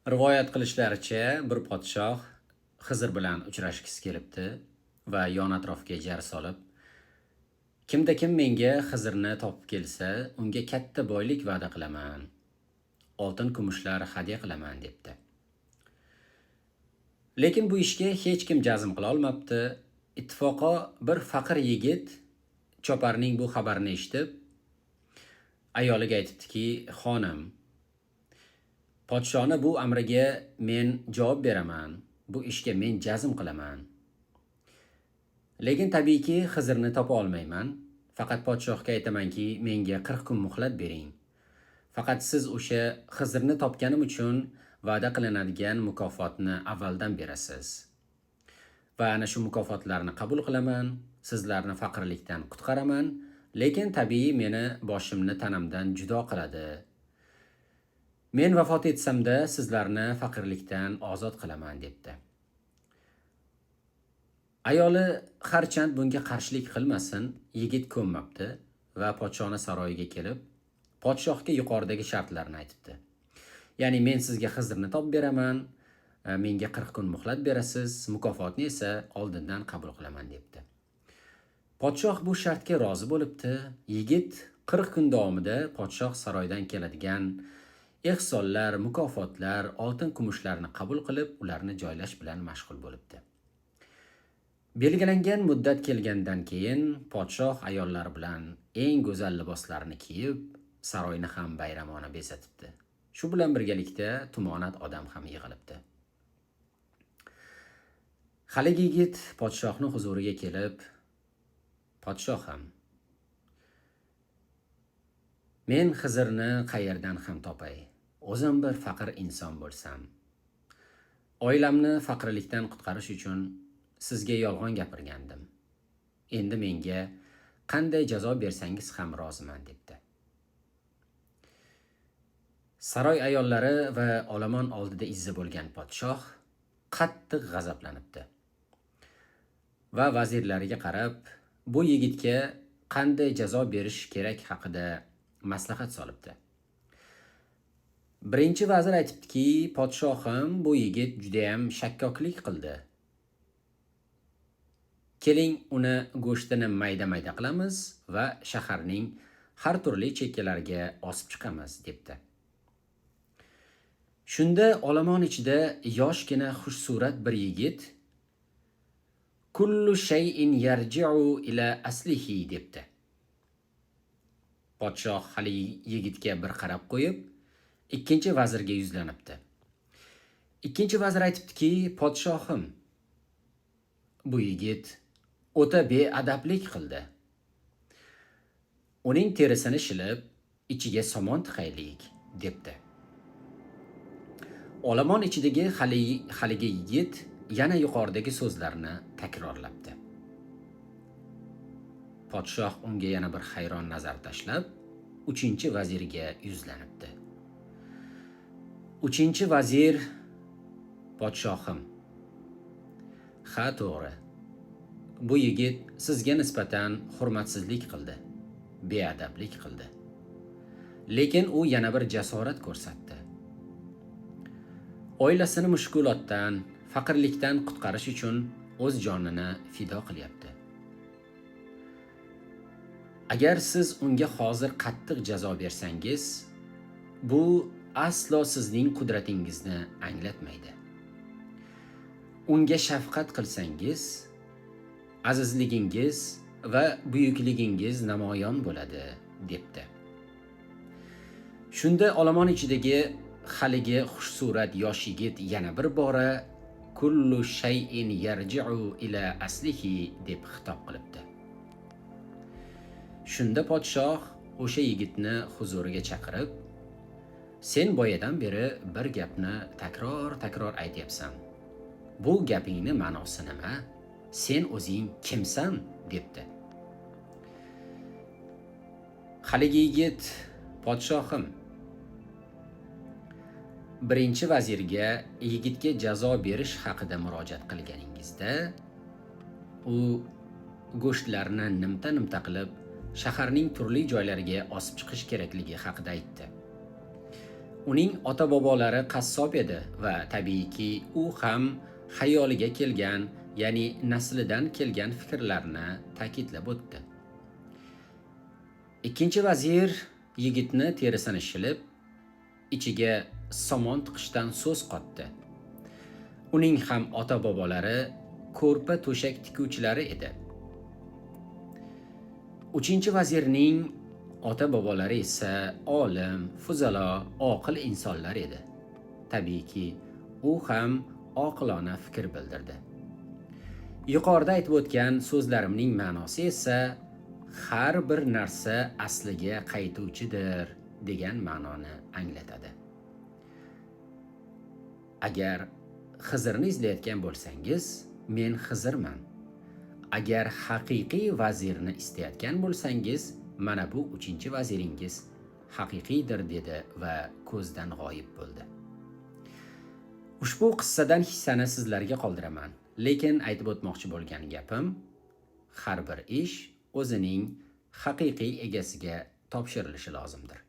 Rivoyat qilishlaricha, bir podshoh Xizr bilan uchrashgisi kelibdi va yon atrofga jar solib, kimda-kim menga Xizrni topib kelsa, unga katta boylik va'da qilaman, oltin kumushlar hadya qilaman debdi. Lekin bu ishga hech kim jazm qila olmabdi. Ittifoqo bir faqir yigit choparning bu xabarini eshitib, ayoliga aytibdiki, xonim, podshoni bu amriga men javob beraman, bu ishga men jazm qilaman. Lekin tabiiyki Xizrni topa olmayman. Faqat podshohga aytamanki, menga 40 kun muhlat bering. Faqat siz o'sha Xizrni topganim uchun va'da qilinadigan mukofotni avvaldan berasiz. Va ana shu mukofotlarni qabul qilaman, sizlarni faqirlikdan qutqaraman, lekin tabiiy meni boshimni tanamdan judo qiladi. Men vafot etsamda sizlarni faqirlikdan ozod qilaman debdi. Ayoli harchand bunga qarshilik qilmasin, yigit ko'nmabdi va podshoni saroyiga kelib, podshohga yuqoridagi shartlarni aytibdi. Ya'ni men sizga Xizrni topib beraman, menga 40 kun muhlat berasiz, mukofotni esa oldindan qabul qilaman debdi. Podshoh bu shartga rozi bo'libdi. Yigit 40 kun davomida podshoh saroyidan keladigan ehsonlar, mukofotlar, oltin kumushlarni qabul qilib, ularni joylash bilan mashg'ul bo'libdi. Belgilangan muddat kelgandan keyin podshoh ayollar bilan eng go'zal liboslarni kiyib, saroyni ham bayramona bezatibdi. Shu bilan birgalikda tumonat odam ham yig'ilibdi. Haligi yigit podshohning huzuriga kelib, podshohim, men Xizrni qayerdan ham topay? O'zim bir faqir inson bo'lsam, oilamni faqirlikdan qutqarish uchun sizga yolg'on gapirgandim. Endi menga qanday jazo bersangiz ham roziman debdi. Saroy ayollari va olomon oldida izza bo'lgan podshoh qattiq g'azablanibdi va vazirlariga qarab, bu yigitga qanday jazo berish kerak haqida maslahat solibdi. Birinchi vazir aytibdiki, podshohim, bu yigit juda ham shakkoklik qildi. Keling, uni go'shtini mayda-mayda qilamiz va shaharning har turli chekkalariga osib chiqamiz debdi. Shunda olomon ichida yoshgina xushsurat bir yigit kullu shay'in yarji'u ila aslihi debdi. Podshoh hali yigitga bir qarab qo'yib, ikkinchi vazirga yuzlanibdi. Ikkinchi vazir aytibdiki, podshohim, bu yigit o'ta beadablik qildi. Uning terisini shilib, ichiga somon tiqaylik debdi. Olomon ichidagi haligi yigit yana yuqoridagi so'zlarni takrorlabdi. Podshoh unga yana bir hayron nazar tashlab, 3-vazirga yuzlanibdi. 3-vazir, podshohim, ha to'g'ri, bu yigit sizga nisbatan hurmatsizlik qildi, beadablik qildi. Lekin u yana bir jasorat ko'rsatdi. Oilasini mushkulotdan, faqirlikdan qutqarish uchun o'z jonini fido qilyapti. Agar siz unga hozir qattiq jazo bersangiz, bu aslo sizning qudratingizni anglatmaydi. Unga shafqat qilsangiz, azizligingiz va buyukligingiz namoyon bo'ladi debdi. Shunda olomon ichidagi haligi xushsurat yosh yigit yana bir bora kullu shay'in yarji'u ila aslihi deb xitob qilibdi. Shunda podshoh o'sha yigitni huzuriga chaqirib, sen boyadan beri bir gapni takror aytyapsan. Bu gapingni ma'nosi nima? Sen o'zing kimsan? debdi. Haligi yigit, podshohim, birinchi vazirga yigitga jazo berish haqida murojaat qilganingizda, u go'shtlarni nimta qilib shaharning turli joylariga osib chiqish kerakligi haqida aytdi. Uning ota-bobolari qassob edi va tabiiyki u ham xayoliga kelgan, ya'ni naslidan kelgan fikrlarni ta'kidlab o'tdi. Ikkinchi vazir yigitni terisini shilib, ichiga somon tiqishdan so'z qotdi. Uning ham ota-bobolari ko'rpa to'shak tikuvchilari edi. Uchinchi vazirning ota-bobolari esa olim, fuzalo, oqil insonlar edi. Tabiiyki, u ham oqilona fikr bildirdi. Yuqorida aytib o'tgan so'zlarimning ma'nosi esa har bir narsa asliga qaytuvchidir degan ma'noni anglatadi. Agar Xizrni izlayotgan bo'lsangiz, men Xizrman. Agar haqiqiy vazirni istayotgan bo'lsangiz, mana bu 3-vaziringiz haqiqiydir dedi va ko'zdan g'oyib bo'ldi. Ushbu qissadan hissani sizlarga qoldiraman. Lekin aytib o'tmoqchi bo'lgan gapim, har bir ish o'zining haqiqiy egasiga topshirilishi lozimdir.